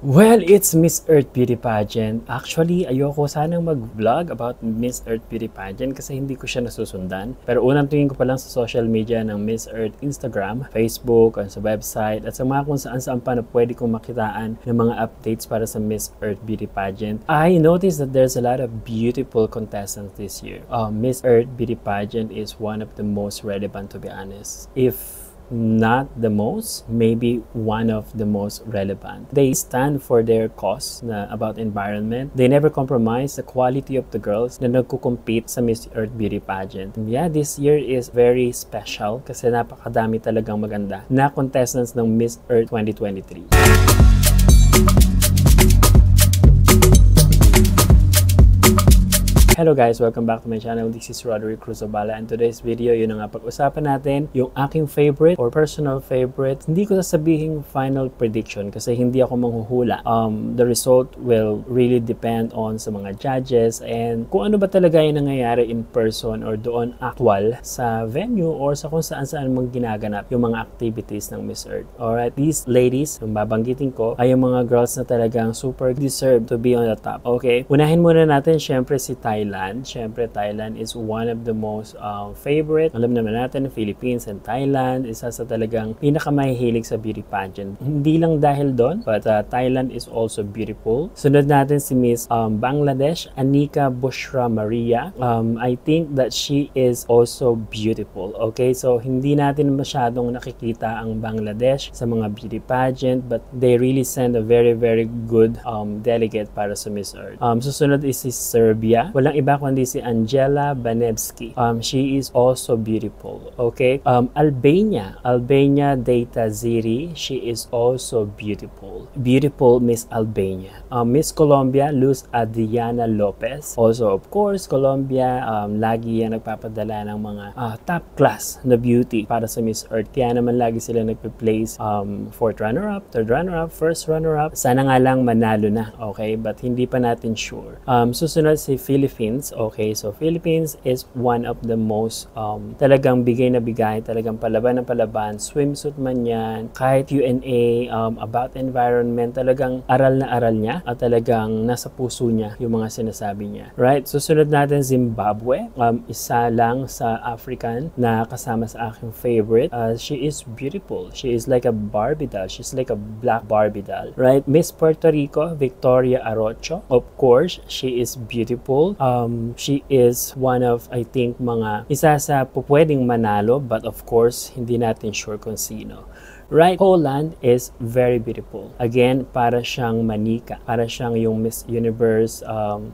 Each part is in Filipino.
Well, it's Miss Earth Beauty Pageant. Actually, ayoko sanang mag-vlog about Miss Earth Beauty Pageant kasi hindi ko siya nasusundan. Pero unang tingin ko pa lang sa social media ng Miss Earth Instagram, Facebook, sa website, at sa mga kung saan-saan pa na pwede kong makitaan ng mga updates para sa Miss Earth Beauty Pageant. I noticed that there's a lot of beautiful contestants this year. Miss Earth Beauty Pageant is one of the most relevant, to be honest. If not the most, maybe one of the most relevant. They stand for their cause na about environment. They never compromise the quality of the girls na nagko-compete sa Miss Earth Beauty Pageant. Yeah, this year is very special kasi napakadami talagang maganda na contestants ng Miss Earth 2023. Hello guys! Welcome back to my channel. This is Roderick Cruzobala, and today's video, yun nga pag-usapan natin yung aking favorite or personal favorite. Hindi ko sasabihin final prediction kasi hindi ako manghuhula. The result will really depend on sa mga judges and kung ano ba talaga yung nangyayari in person or doon actual sa venue or sa kung saan-saan mong ginaganap yung mga activities ng Miss Earth. Alright, these ladies, yung babanggitin ko, ay yung mga girls na talagang super deserve to be on the top. Okay, unahin muna natin syempre si Thailand. Siyempre, Thailand is one of the most favorite. Alam naman natin, Philippines and Thailand, isa sa talagang pinakamahihilig sa beauty pageant. Hindi lang dahil doon, but Thailand is also beautiful. Sunod natin si Miss Bangladesh, Anika Bushra Maria. I think that she is also beautiful. Okay, so hindi natin masyadong nakikita ang Bangladesh sa mga beauty pageant, but they really send a very good delegate para sa Miss Earth. Susunod is si Serbia. Walang iba kundi si Angela Banevski. She is also beautiful. Okay? Albania Data Ziri. She is also beautiful. Beautiful Miss Albania. Miss Colombia, Luz Adriana Lopez. Also, of course, Colombia, lagi yan nagpapadala ng mga top class na beauty para sa Miss Earth. Kaya naman lagi sila nagpe-place fourth runner-up, third runner-up, first runner-up. Sana nga lang manalo na. Okay? But hindi pa natin sure. Susunod si Philippines. Okay, so Philippines is one of the most talagang bigay na bigay, talagang palaban ng palaban, swimsuit man yan, kahit UNA, about environment, talagang aral na aral niya at talagang nasa puso niya yung mga sinasabi niya. Right, susunod natin Zimbabwe, isa lang sa African na kasama sa aking favorite. She is beautiful. She is like a Barbie doll. She's like a black Barbie doll. Right, Miss Puerto Rico, Victoria Arocho. Of course, she is beautiful. She is one of, I think, mga isa sa pwedeng manalo, but of course, hindi natin sure kung sino. Right, Poland is very beautiful. Again, para siyang manika. Para siyang yung Miss Universe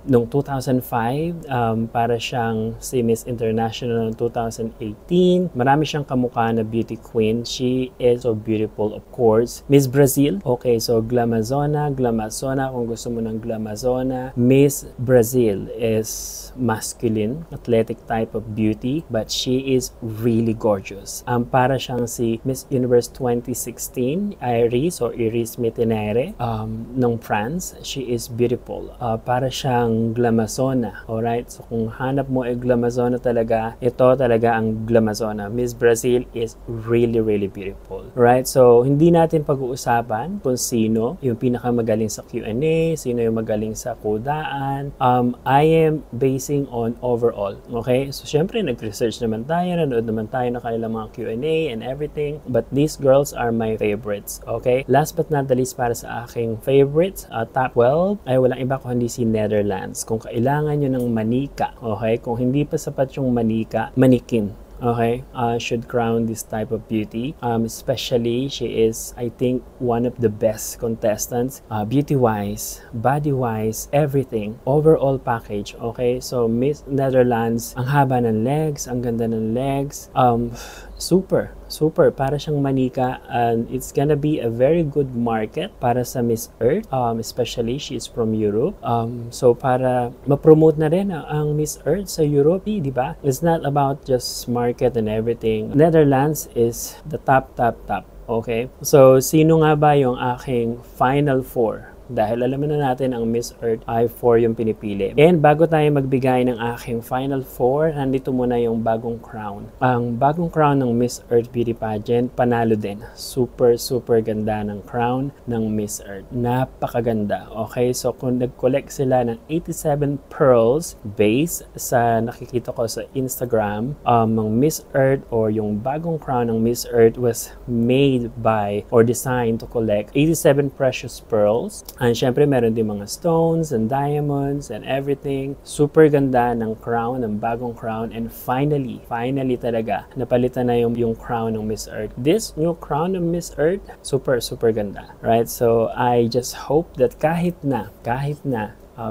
noong 2005. Para siyang si Miss International noong 2018. Marami siyang kamukha na beauty queen. She is so beautiful, of course. Miss Brazil. Okay, so Glamazona kung gusto mo ng Glamazona. Miss Brazil is masculine, athletic type of beauty, but she is really gorgeous. Para siyang si Miss Universe 2016, Iris Mittenere ng France. She is beautiful. Para siyang Glamazona. Alright, so kung hanap mo ay Glamazona talaga, ito talaga ang Glamazona. Miss Brazil is really beautiful. Right, so hindi natin pag-uusapan kung sino yung pinakamagaling sa Q&A, sino yung magaling sa kodaan. I am basing on overall. Okay, so syempre nag-research naman tayo, nanood naman tayo na kanilang mga Q&A and everything, but these girls are my favorites. Okay, last but not the least para sa aking favorites, top 12 ay walang iba kundi si Netherlands. Kung kailangan nyo ng manika, okay, kung hindi pa sapat yung manika, manikin. Okay, should crown this type of beauty. Especially, she is, I think, one of the best contestants. Beauty-wise, body-wise, everything. Overall package. Okay, so Miss Netherlands, ang haba ng legs, ang ganda ng legs. Super para siyang manika, and it's gonna be a very good market para sa Miss Earth, especially she is from Europe, so para ma-promote na rin ang Miss Earth sa Europe, di ba? It's not about just market and everything. Netherlands is the top. Okay, so sino nga ba yung aking final four? dahil alam na natin ang Miss Earth ay 4 yung pinipili. And bago tayo magbigay ng aking final 4, nandito muna yung bagong crown. Ang bagong crown ng Miss Earth Beauty Pageant, panalo din. Super ganda ng crown ng Miss Earth. Napakaganda. Okay, so kung nag-collect sila ng 87 pearls base sa nakikita ko sa Instagram, ng Miss Earth or yung bagong crown ng Miss Earth was made by or designed to collect 87 precious pearls. And syempre meron din mga stones and diamonds and everything. Super ganda ng crown, ng bagong crown. And finally talaga, napalitan na yung crown ng Miss Earth. This new crown ng Miss Earth, super ganda. Right? So I just hope that kahit na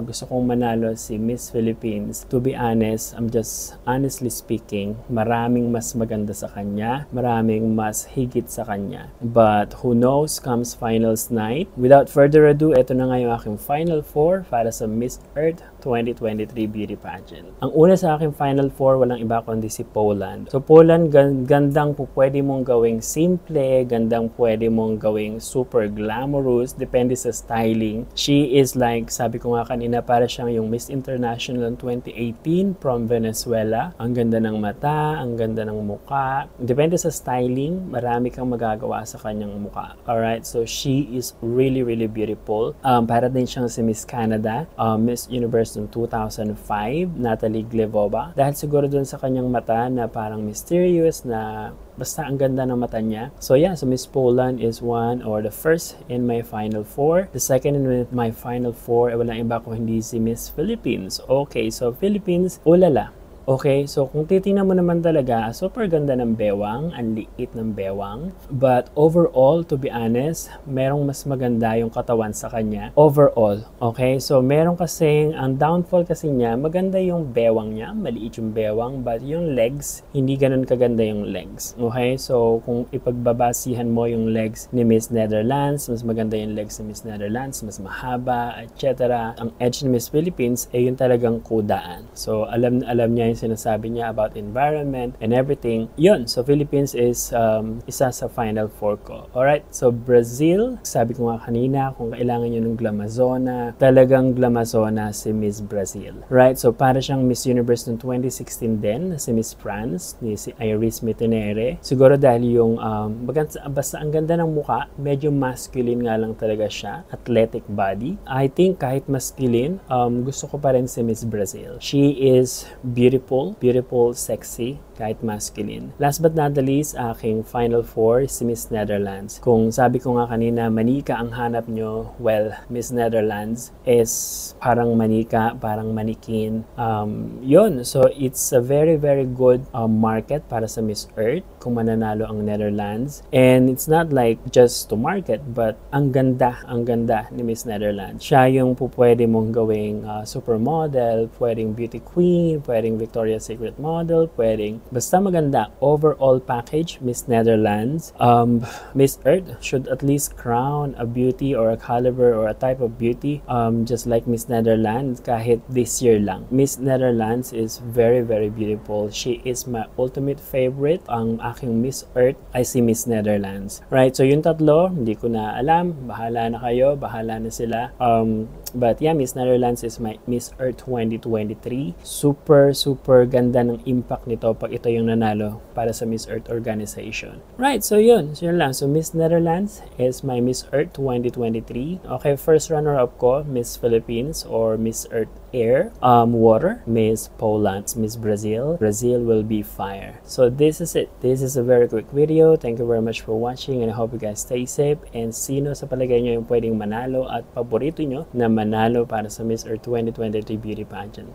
gusto kong manalo si Miss Philippines. To be honest, I'm just honestly speaking, maraming mas maganda sa kanya, maraming mas higit sa kanya. But who knows, comes finals night. Without further ado, ito na nga yung aking final 4 para sa Miss Earth 2023 Beauty Pageant. Ang una sa aking final 4, walang iba kundi si Poland. So Poland, gandang po pwede mong gawing simple, gandang pwede mong gawing super glamorous, depende sa styling. She is like, sabi ko nga kanina, para siyang yung Miss International 2018 from Venezuela. Ang ganda ng mata, ang ganda ng muka. Depende sa styling, marami kang magagawa sa kanyang muka. Alright, so she is really beautiful. Para din siyang si Miss Canada, Miss Universe noong 2005, Natalie Glebova. Dahil siguro dun sa kanyang mata na parang mysterious, na basta ang ganda ng mata niya. So yeah, so Miss Poland is one or the first in my final 4. The second in my final 4 walang iba kung hindi si Miss Philippines. Okay, so Philippines, ulala. Okay, so kung titingnan mo naman talaga, super ganda ng bewang, ang liit ng bewang. But overall, to be honest, merong mas maganda yung katawan sa kanya. Overall, okay? So meron kasing, ang downfall kasi niya, maganda yung bewang niya, maliit yung bewang, but yung legs, hindi ganun kaganda yung legs. Okay, so kung ipagbabasihan mo yung legs ni Miss Netherlands, mas maganda yung legs ni Miss Netherlands, mas mahaba, etc. Ang edge ni Miss Philippines, ay yung talagang kudaan. So alam niya yung sinasabi niya about environment and everything. Yun, so Philippines is isa sa final 4 ko. Alright, so Brazil, sabi ko nga kanina, kung kailangan nyo ng glamazona, talagang glamazona si Miss Brazil. Right, so para siyang Miss Universe noong 2016 din, si Miss France, ni si Iris Mitinere. Siguro dahil yung, basta ang ganda ng muka, medyo masculine nga lang talaga siya, athletic body. I think kahit masculine, gusto ko pa rin si Miss Brazil. She is beautiful, sexy, kahit masculine. Last but not the least, aking final 4, si Miss Netherlands. Kung sabi ko nga kanina, manika ang hanap nyo, well, Miss Netherlands is parang manika, parang manikin. Yun, so it's a very good market para sa Miss Earth kung mananalo ang Netherlands. And it's not like just to market, but ang ganda ni Miss Netherlands. Siya yung pwede mong gawing supermodel, pwedeng beauty queen, pwedeng Victoria's Secret model, pwedeng basta maganda. Overall package, Miss Netherlands. Miss Earth should at least crown a beauty or a caliber or a type of beauty just like Miss Netherlands kahit this year lang. Miss Netherlands is very beautiful. She is my ultimate favorite. Ang aking Miss Earth ay si Miss Netherlands. Right, so yung tatlo, hindi ko na alam. Bahala na kayo, bahala na sila. But yeah, Miss Netherlands is my Miss Earth 2023. Super ganda ng impact nito pag ito yung nanalo para sa Miss Earth organization. Right, so yun lang. So Miss Netherlands is my Miss Earth 2023. Okay, first runner-up ko, Miss Philippines or Miss Earth Air, Water, Miss Poland, Miss Brazil. Brazil will be fire. So this is it. This is a very quick video. Thank you very much for watching and I hope you guys stay safe and sino sa palagay nyo yung pwedeng manalo at paborito nyo na manalo para sa Miss Earth 2023 Beauty Pageant.